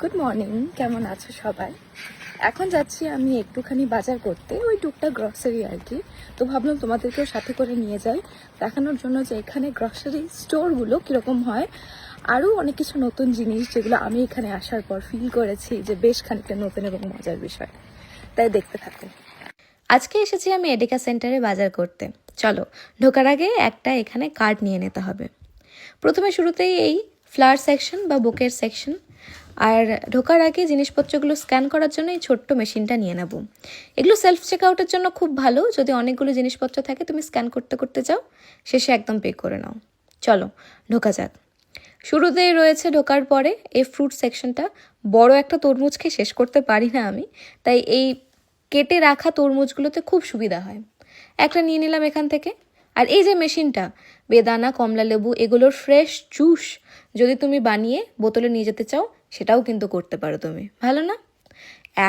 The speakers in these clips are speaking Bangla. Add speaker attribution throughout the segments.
Speaker 1: গুড মর্নিং, কেমন আছো সবাই? এখন যাচ্ছি আমি একটুখানি বাজার করতে, ওই টুকটাক গ্রসারি আর কি। তো ভাবলাম তোমাদেরকেও সাথে করে নিয়ে যাই, দেখানোর জন্য যে এখানে গ্রসারি স্টোরগুলো কীরকম হয়, আরও অনেক কিছু নতুন জিনিস যেগুলো আমি এখানে আসার পর ফিল করেছি যে বেশ খানিকটা নতুন এবং মজার বিষয়। তাই দেখতে থাকো।
Speaker 2: আজকে এসেছি আমি এডিকা সেন্টারে বাজার করতে। চলো, ঢোকার আগে একটা এখানে কার্ড নিয়ে নিতে হবে। প্রথমে শুরুতেই এই ফ্লাওয়ার সেকশন বা বুকের সেকশন, আর ঢোকার আগে জিনিসপত্রগুলো স্ক্যান করার জন্য এই ছোট্ট মেশিনটা নিয়ে নেব। এগুলো সেলফ চেক আউটের জন্য খুব ভালো, যদি অনেকগুলো জিনিসপত্র থাকে তুমি স্ক্যান করতে করতে যাও, শেষে একদম পে করে নাও। চলো ঢোকা যাক। শুরুতেই রয়েছে ঢোকার পরে এই ফ্রুট সেকশনটা। বড় একটা তরমুজ খেয়ে শেষ করতে পারি না আমি, তাই এই কেটে রাখা তরমুজগুলোতে খুব সুবিধা হয়। একটা নিয়ে নিলাম এখান থেকে। আর এই যে মেশিনটা, বেদানা, কমলা লেবু এগুলোর ফ্রেশ জুস যদি তুমি বানিয়ে বোতলে নিয়ে যেতে চাও, সেটাও কিন্তু করতে পারো তুমি। ভালো না?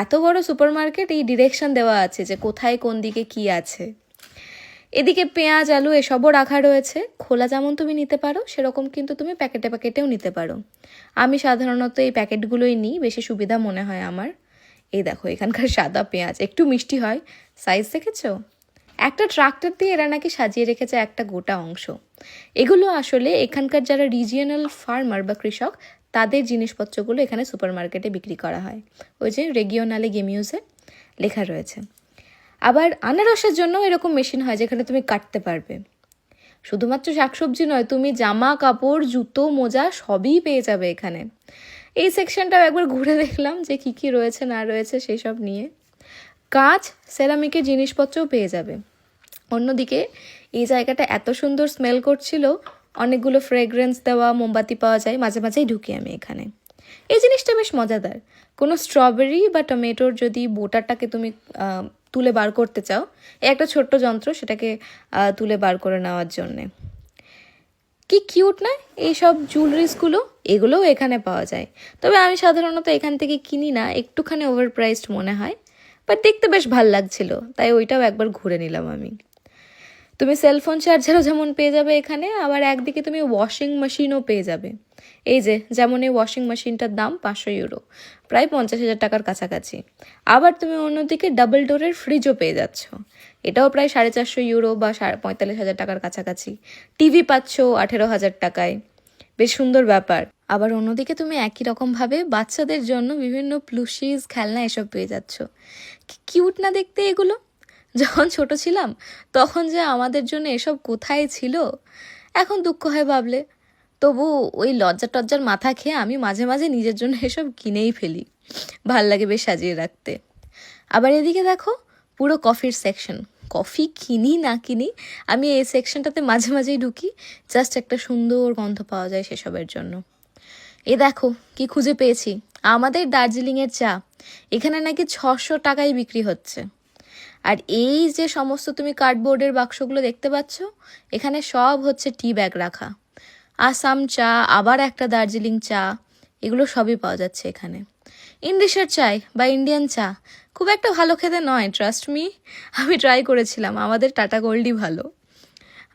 Speaker 2: এত বড় সুপার মার্কেট, এই ডিরেকশন দেওয়া আছে যে কোথায় কোন দিকে কি আছে। এদিকে পেঁয়াজ, আলু এসবও রাখা রয়েছে। খোলা যেমন তুমি নিতে পারো, সেরকম কিন্তু তুমি প্যাকেটে প্যাকেটেও নিতে পারো। আমি সাধারণত এই প্যাকেটগুলোই নিই, বেশি সুবিধা মনে হয় আমার। এই দেখো এখানকার সাদা পেঁয়াজ একটু মিষ্টি হয়, সাইজ দেখেছো? একটা ট্রাক্টর দিয়ে এরা নাকি সাজিয়ে রেখেছে একটা গোটা অংশ। এগুলো আসলে এখানকার যারা রিজিয়নাল ফার্মার বা কৃষক, তাদের জিনিসপত্রগুলো এখানে সুপার মার্কেটে বিক্রি করা হয়। ওই যে রেগিওনালে গেমিউজে লেখা রয়েছে। আবার আনারসের জন্য এরকম মেশিন হয় যেখানে তুমি কাটতে পারবে। শুধুমাত্র শাকসবজি নয়, তুমি জামা কাপড়, জুতো, মোজা সবই পেয়ে যাবে এখানে। এই সেকশনটাও একবার ঘুরে দেখলাম যে কী কী রয়েছে না রয়েছে সেই সব নিয়ে। কাঁচ, সেরামিকের জিনিসপত্রও পেয়ে যাবে। অন্যদিকে এই জায়গাটা এত সুন্দর স্মেল করছিল, অনেকগুলো ফ্রেগ্রেন্স দেওয়া মোমবাতি পাওয়া যায়। মাঝে মাঝেই ঢুকি আমি এখানে। এই জিনিসটা বেশ মজাদার। কোনো স্ট্রবেরি বা টমেটোর যদি বোটারটাকে তুমি তুলে বার করতে চাও, একটা ছোট্ট যন্ত্র সেটাকে তুলে বার করে নেওয়ার জন্যে। কি কিউট না এইসব জুয়েলারিসগুলো? এগুলোও এখানে পাওয়া যায়। তবে আমি সাধারণত এখান থেকে কিনি না, একটুখানি ওভার প্রাইসড মনে হয়, বাট দেখতে বেশ ভাল লাগছিল, তাই ওইটাও একবার ঘুরে নিলাম আমি। তুমি সেলফোন চার্জারও যেমন পেয়ে যাবে এখানে, আবার একদিকে তুমি ওয়াশিং মেশিনও পেয়ে যাবে। এই যে যেমন এই ওয়াশিং মেশিনটার দাম 500 ইউরো, প্রায় 50,000 টাকার কাছাকাছি। আবার তুমি অন্যদিকে ডাবল ডোরের ফ্রিজও পেয়ে যাচ্ছ, এটাও প্রায় 450 ইউরো বা 45,000 টাকার কাছাকাছি। টিভি পাচ্ছ 18,000 টাকায়, বেশ সুন্দর ব্যাপার। আবার অন্যদিকে তুমি একই রকমভাবে বাচ্চাদের জন্য বিভিন্ন প্লুশিস, খেলনা এসব পেয়ে যাচ্ছ। কি কিউট না দেখতে এগুলো? যখন ছোট ছিলাম তখন যে আমাদের জন্য এসব কোথায় ছিল, এখন দুঃখ হয় ভাবলে। তবু ওই লজ্জা টজ্জার মাথা খেয়ে আমি মাঝে মাঝে নিজের জন্য এসব কিনেই ফেলি, ভাল লাগে বেশ সাজিয়ে রাখতে। আবার এদিকে দেখো পুরো কফির সেকশন। কফি কিনি না কিনি, আমি এই সেকশনটাতে মাঝে মাঝেই ঢুকি, জাস্ট একটা সুন্দর গন্ধ পাওয়া যায় সেসবের জন্য। এ দেখো কি খুঁজে পেয়েছি, আমাদের দার্জিলিংয়ের চা। এখানে নাকি 600 টাকায় বিক্রি হচ্ছে। আর এই যে সমস্ত তুমি কার্ডবোর্ডের বাক্সগুলো দেখতে পাচ্ছ, এখানে সব হচ্ছে টি ব্যাগ রাখা। আসাম চা, আবার একটা দার্জিলিং চা, এগুলো সবই পাওয়া যাচ্ছে এখানে। ইংলিশের চাই বা ইন্ডিয়ান চা খুব একটা ভালো খেতে নয়, ট্রাস্ট মি, আমি ট্রাই করেছিলাম, আমাদের টাটা গোল্ডই ভালো।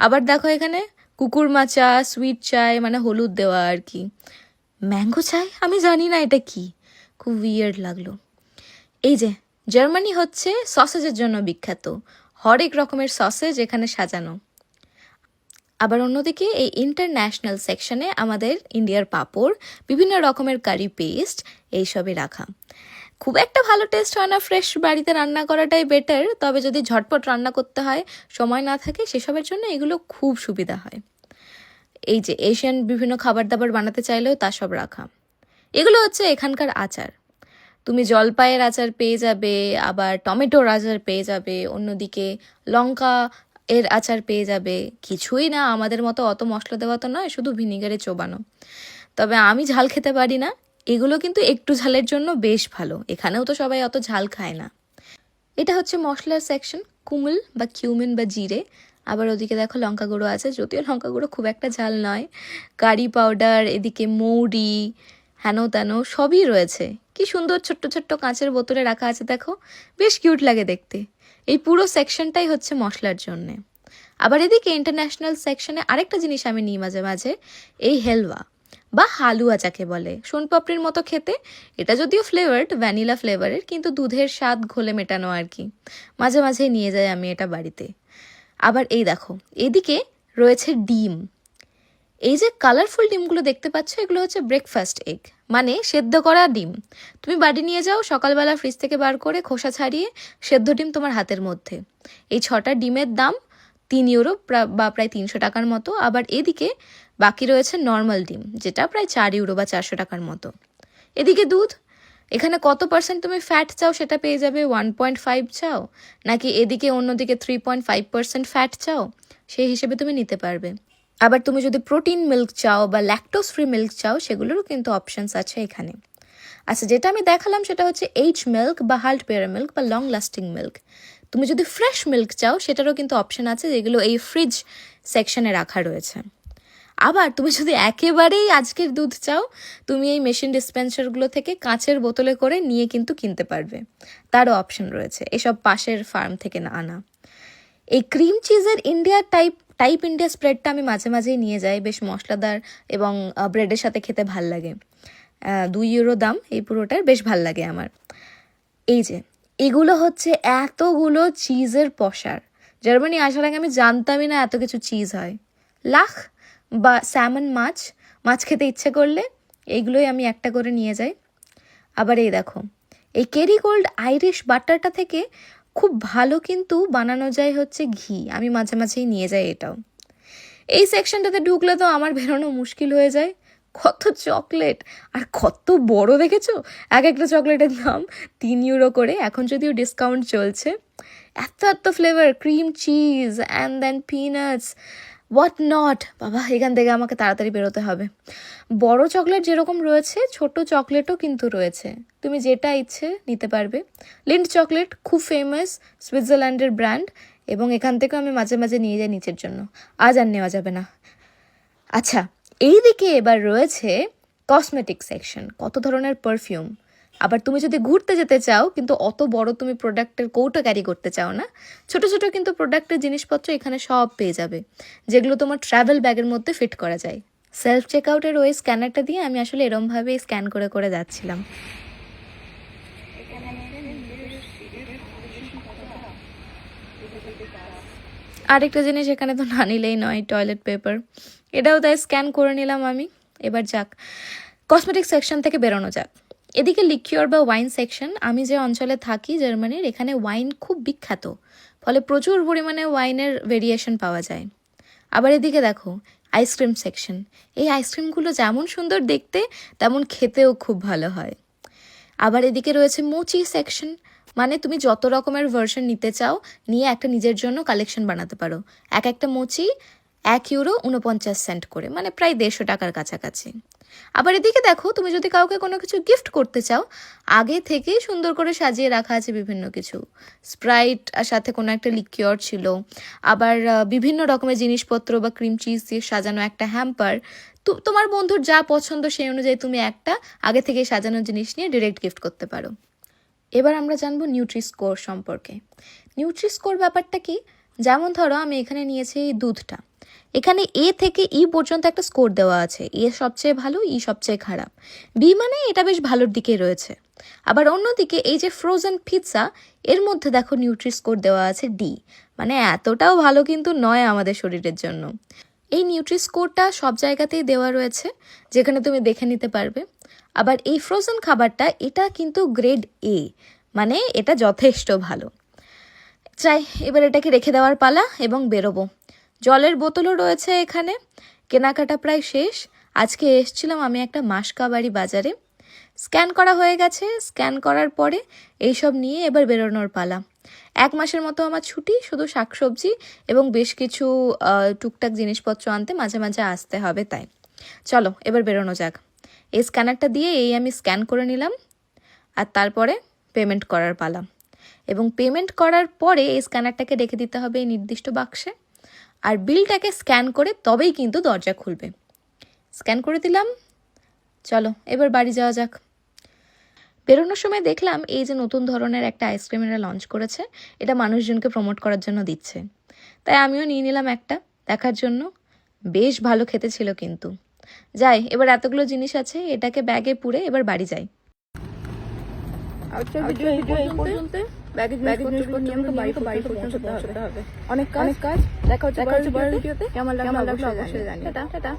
Speaker 2: আবার দেখো এখানে কুকুরমা চা, সুইট চায় মানে হলুদ দেওয়া আর কি। ম্যাঙ্গো চাই, আমি জানি না এটা কি, খুব উইয়ার্ড লাগলো। এই যে জার্মানি হচ্ছে সসেজের জন্য বিখ্যাত, হরেক রকমের সসেজ এখানে সাজানো। আবার অন্যদিকে এই ইন্টারন্যাশনাল সেকশনে আমাদের ইন্ডিয়ার পাঁপড়, বিভিন্ন রকমের কারি পেস্ট এইসবই রাখা। খুব একটা ভালো টেস্ট হয় না, ফ্রেশ বাড়িতে রান্না করাটাই বেটার। তবে যদি ঝটপট রান্না করতে হয়, সময় না থাকে, সেসবের জন্য এগুলো খুব সুবিধা হয়। এই যে এশিয়ান বিভিন্ন খাবার দাবার বানাতে চাইলেও তা সব রাখা। এগুলো হচ্ছে এখানকার আচার। তুমি জলপাইয়ের আচার পেয়ে যাবে, আবার টমেটোর আচার পেয়ে যাবে, অন্যদিকে লঙ্কা এর আচার পেয়ে যাবে। কিছুই না আমাদের মতো অত মশলা দেওয়া তো নয়, শুধু ভিনিগারে চোবানো। তবে আমি ঝাল খেতে পারি না, এগুলো কিন্তু একটু ঝালের জন্য বেশ ভালো। এখানেও তো সবাই অত ঝাল খায় না। এটা হচ্ছে মশলার সেকশন, কুমুল বা কিউমিন বা জিরে। আবার ওদিকে দেখো লঙ্কা গুঁড়ো আছে, যদিও লঙ্কা গুঁড়ো খুব একটা ঝাল নয়। কারি পাউডার, এদিকে মৌরি, হেন তেন সবই রয়েছে। কি সুন্দর ছোট্ট ছোট্ট কাঁচের বোতলে রাখা আছে দেখো, বেশ কিউট লাগে দেখতে। এই পুরো সেকশনটাই হচ্ছে মশলার জন্যে। আবার এদিকে ইন্টারন্যাশনাল সেকশনে আরেকটা জিনিস আমি নিই মাঝে মাঝে, এই হেলওয়া বা হালুয়া যাকে বলে, সোনপাপড়ির মতো খেতে। এটা যদিও ফ্লেভারড, ভ্যানিলা ফ্লেভারের, কিন্তু দুধের স্বাদ ঘোলে মেটানো আর কি। মাঝে মাঝে নিয়ে যাই আমি এটা বাড়িতে। আবার এই দেখো, এদিকে রয়েছে ডিম। এই যে কালারফুল ডিমগুলো দেখতে পাচ্ছ, এগুলো হচ্ছে ব্রেকফাস্ট এগ, মানে সেদ্ধ করা ডিম। তুমি বাড়ি নিয়ে যাও, সকালবেলা ফ্রিজ থেকে বার করে খোসা ছাড়িয়ে সেদ্ধ ডিম তোমার হাতের মধ্যে। এই 6টা ডিমের দাম 3 ইউরো বা প্রায় 300 টাকার মতো। আবার এদিকে বাকি রয়েছে নর্মাল ডিম, যেটা প্রায় 4 ইউরো বা 400 টাকার মতো। এদিকে দুধ, এখানে কত পার্সেন্ট তুমি ফ্যাট চাও সেটা পেয়ে যাবে। 1.5 চাও, নাকি এদিকে অন্যদিকে 3.5% ফ্যাট চাও, সেই হিসেবে তুমি নিতে পারবে। আবার তুমি যদি প্রোটিন মিল্ক চাও বা ল্যাকটোজ ফ্রি মিল্ক চাও, সেগুলোরও কিন্তু অপশনস আছে এখানে। আচ্ছা, যেটা আমি দেখালাম সেটা হচ্ছে এইচ মিল্ক বা হাল্ট পেয়ার মিল্ক বা লং লাস্টিং মিল্ক। তুমি যদি ফ্রেশ মিল্ক চাও, সেটারও কিন্তু অপশন আছে, যেগুলো এই ফ্রিজ সেকশনে রাখা রয়েছে। আবার তুমি যদি একেবারেই আজকের দুধ চাও, তুমি এই মেশিন ডিসপেন্সারগুলো থেকে কাঁচের বোতলে করে নিয়ে কিন্তু কিনতে পারবে, তারও অপশন রয়েছে, এসব পাশের ফার্ম থেকে না আনা। এই ক্রিম চিজের ইন্ডিয়া টাইপ ইন্ডিয়া স্প্রেডটা আমি মাঝে মাঝেই নিয়ে যাই, বেশ মশলাদার এবং ব্রেডের সাথে খেতে ভাল লাগে। 2 ইউরো দাম এই পুরোটার, বেশ ভাল লাগে আমার। এই যে এগুলো হচ্ছে এতগুলো চিজের পসার। জার্মানি আসার আগে আমি জানতামই না এত কিছু চিজ হয়। লাখ বা স্যামন মাছ খেতে ইচ্ছে করলে এইগুলোই আমি একটা করে নিয়ে যাই। আবার এই দেখো, এই কেরিগোল্ড আইরিশ বাটারটা থেকে খুব ভালো কিন্তু বানানো যায় হচ্ছে ঘি, আমি মাঝে মাঝেই নিয়ে যাই এটাও। এই সেকশনটাতে ঢুকলে তো আমার বেরোনো মুশকিল হয়ে যায়। কত চকলেট, আর কত বড় দেখেছো, এক একটা চকলেটের দাম 3 ইউরো করে, এখন যদিও ডিসকাউন্ট চলছে। এত এত flavour, cream cheese and then peanuts, what not. বাবা, এখান থেকে আমাকে তাড়াতাড়ি বেরোতে হবে। বড় চকলেট যেরকম রয়েছে, ছোট চকলেটও কিন্তু রয়েছে, তুমি যেটা ইচ্ছে নিতে পারবে। লিন্ড চকলেট খুব ফেমাস, সুইজারল্যান্ডের ব্র্যান্ড, এবং এখান থেকেও আমি মাঝে মাঝে নিয়ে যাই নিচের জন্য। আজ আর নেওয়া যাবে না। আচ্ছা, এই দিকে এবার রয়েছে কসমেটিক সেকশন, কত ধরনের পারফিউম। আবার তুমি যদি ঘুরতে যেতে চাও, কিন্তু অত বড় তুমি প্রোডাক্টের কৌটো ক্যারি করতে চাও না, ছোট ছোট কিন্তু প্রোডাক্টের জিনিসপত্র এখানে সব পেয়ে যাবে, যেগুলো তোমার ট্রাভেল ব্যাগের মধ্যে ফিট করা যায়। সেলফ চেকআউটের ওই স্ক্যানারটা দিয়ে আমি আসলে এরমভাবেই স্ক্যান করে করে যাচ্ছিলাম। আরেকটা জিনিস এখানে তো না নিলেই নয়, টয়লেট পেপার। এটাও তাই স্ক্যান করে নিলাম আমি। এবার যাক, কসমেটিক সেকশন থেকে বেরোনো যাক। এদিকে লিকিউর বা ওয়াইন সেকশন। আমি যে অঞ্চলে থাকি জার্মানির, এখানে ওয়াইন খুব বিখ্যাত, ফলে প্রচুর পরিমাণে ওয়াইনের ভেরিয়েশন পাওয়া যায়। আবার এদিকে দেখো আইসক্রিম সেকশন। এই আইসক্রিমগুলো যেমন সুন্দর দেখতে, তেমন খেতেও খুব ভালো হয়। আবার এদিকে রয়েছে মোচি সেকশন, মানে তুমি যত রকমের ভার্সন নিতে চাও, নিয়ে একটা নিজের জন্য কালেকশন বানাতে পারো। এক একটা মোচি 1 ইউরো 49 সেন্ট করে, মানে প্রায় 150 টাকার কাছাকাছি। আবার এদিকে দেখো, তুমি যদি কাউকে কোনো কিছু গিফট করতে চাও, আগে থেকেই সুন্দর করে সাজিয়ে রাখা আছে বিভিন্ন কিছু। স্প্রাইট আর সাথে কোনো একটা লিকিউর ছিল। আবার বিভিন্ন রকমের জিনিসপত্র বা ক্রিম চিজ দিয়ে সাজানো একটা হ্যাম্পার। তোমার বন্ধুর যা পছন্দ সেই অনুযায়ী তুমি একটা আগে থেকে সাজানো জিনিস নিয়ে ডিরেক্ট গিফট করতে পারো। এবার আমরা জানবো নিউট্রি স্কোর সম্পর্কে। নিউট্রি স্কোর ব্যাপারটা কি? যেমন ধরো আমি এখানে নিয়েছি এই দুধটা, এখানে এ থেকে ই পর্যন্ত একটা স্কোর দেওয়া আছে। এ সবচেয়ে ভালো, ই সবচেয়ে খারাপ, বি মানে এটা বেশ ভালোর দিকে রয়েছে। আবার অন্যদিকে এই যে ফ্রোজেন পিৎজা, এর মধ্যে দেখো নিউট্রি স্কোর দেওয়া আছে ডি, মানে এতটাও ভালো কিন্তু নয় আমাদের শরীরের জন্য। এই নিউট্রি স্কোরটা সব জায়গাতেই দেওয়া রয়েছে, যেখানে তুমি দেখে নিতে পারবে। আবার এই ফ্রোজেন খাবারটা, এটা কিন্তু গ্রেড এ, মানে এটা যথেষ্ট ভালো। চাই এবার এটাকে রেখে দেওয়ার পালা এবং বেরোবো। জলের বোতলও রয়েছে এখানে। কেনাকাটা প্রায় শেষ। আজকে এসেছিলাম আমি একটা মাসকাবাড়ি বাজারে। স্ক্যান করা হয়ে গেছে। স্ক্যান করার পরে এইসব নিয়ে এবার বেরোনোর পালা। 1 মাসের মতো আমার ছুটি, শুধু শাকসবজি এবং বেশ কিছু টুকটাক জিনিসপত্র আনতে মাঝে মাঝে আসতে হবে, তাই চলো এবার বেরোনো যাক। এই স্ক্যানারটা দিয়ে এই আমি স্ক্যান করে নিলাম, আর তারপরে পেমেন্ট করার পালা। এবং পেমেন্ট করার পরে এই স্ক্যানারটাকে রেখে দিতে হবে এই নির্দিষ্ট বাক্সে, আর বিলটাকে স্ক্যান করে তবেই কিন্তু দরজা খুলবে। স্ক্যান করে দিলাম, চলো এবার বাড়ি যাওয়া যাক। বেরোনোর সময় দেখলাম এই যে নতুন ধরনের একটা আইসক্রিম এরা লঞ্চ করেছে, এটা মানুষজনকে প্রমোট করার জন্য দিচ্ছে, তাই আমিও নিয়ে নিলাম একটা দেখার জন্য। বেশ ভালো খেতে ছিল কিন্তু। যাই, এবার এতগুলো জিনিস আছে, এটাকে ব্যাগে পুরে এবার বাড়ি যাই।
Speaker 1: আজকের ভিডিও এই পর্যন্ত। ব্যাগেজ জিনিসপত্র নিয়ে আমাকে বাড়ি পর্যন্ত পৌঁছতে হবে। অনেক কাজ। দেখা হচ্ছে পরের ভিডিওতে। কেমন লাগলো অবশ্যই জানিও। টাটা।